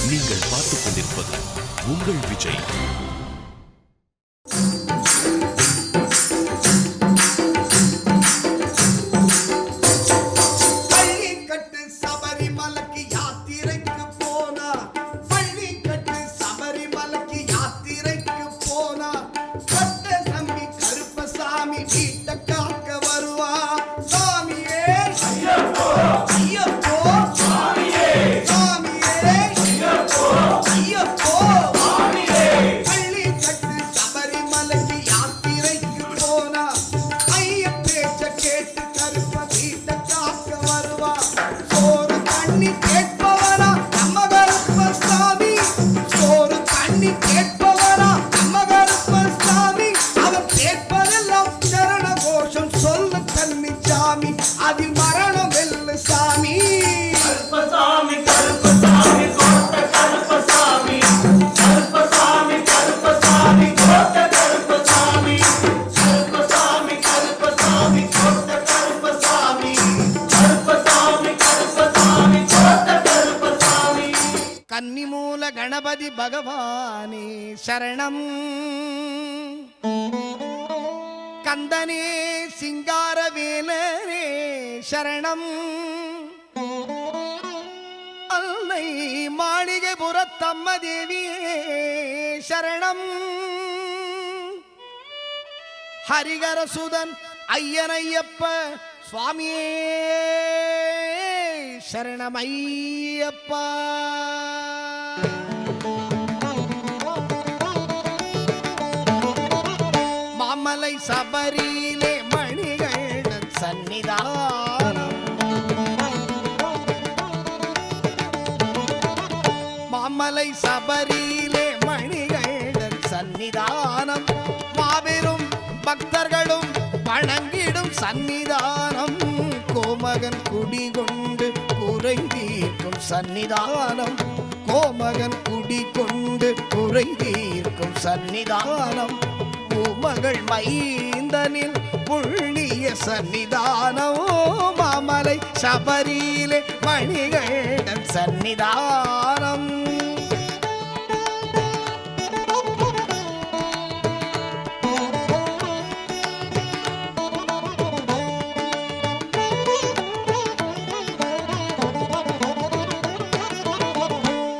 நீங்கள் பார்த்துக் கொண்டிருப்பது உங்கள் விஜய். கன்னிமூல கணபதி பகவானே சரணம், கந்தனே சிங்காரவேலனே சரணம், அன்னை மாளிகைபுரத்தம்ம தேவியே சரணம், ஹரிகரசுதன் ஐயனையப்ப சுவாமியே சரணம் ஐயப்பா. மாமலை சபரியிலே மணிகண்டன் சந்நிதானம், மாமலை சபரியிலே மணிகண்டன் சந்நிதானம், மாபெரும் பக்தர்களும் வணங்கிடும் சந்நிதானம், கோமகன் குடிகொண்டு குறை தீர்க்கும் சந்நிதானம், கோமகன் குடிகொண்டு குறை தீர்க்கும் சந்நிதானம், பூமகள் மைந்தனில் புண்ணிய சந்நிதானம், மாமலை சபரியிலே மணிகண்டன் சந்நிதானம்.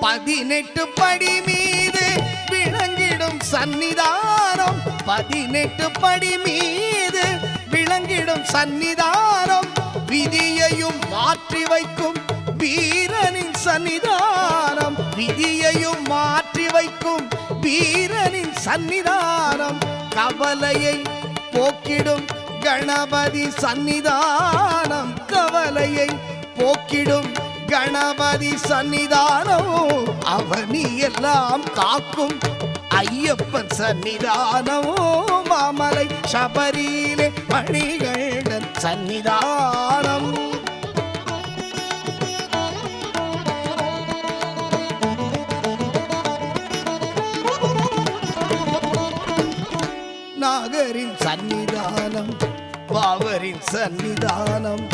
பதினெட்டு படி மீது விளங்கிடும் சந்நிதானம், பதினெட்டு படி மீது விளங்கிடும் சந்நிதானம், விதியையும் மாற்றி வைக்கும் வீரனின் சந்நிதானம், விதியையும் மாற்றி வைக்கும் வீரனின் சந்நிதானம், கவலையை போக்கிடும் கணபதி சந்நிதானம், கவலையை போக்கிடும் கணபதி சந்நிதானம், அவனி எல்லாம் காக்கும் ஐயப்பன் சந்நிதானம், மாமலை சபரியிலே மணிகண்டன் சந்நிதானம். நாகரின் சந்நிதானம், பாவரின் சந்நிதானம்,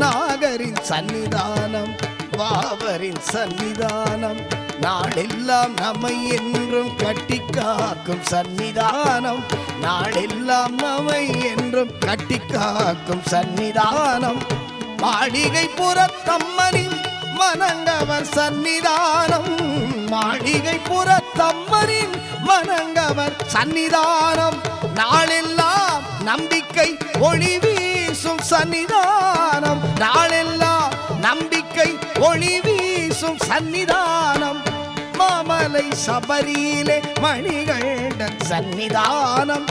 நாகரின் சந்நிதானம், பாவரின் சந்நிதானம், நாளெல்லாம் நம்மை என்றும் கட்டி காக்கும் சந்நிதானம், நாளெல்லாம் நம்மை என்றும் கட்டி காக்கும் சந்நிதானம், மாளிகை புறத்தம்மனின் மணங்கவர் சந்நிதானம், மாளிகை புறத்தம்மனின் மணங்கவர் சந்நிதானம், நாளெல்லாம் நம்பிக்கை ஒளி வீசும் சந்நிதானம், நாளெல்லாம் நம்பிக்கை ஒளி வீசும் சந்நிதானம், மாமலை சபரியிலே மணிகண்டன் சந்நிதானம்,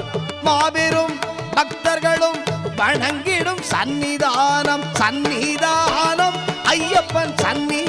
மாபெரும் பக்தர்களும் வணங்கிடும் சந்நிதானம், சந்நிதானம் ஐயப்பன் சந்நிதானம்.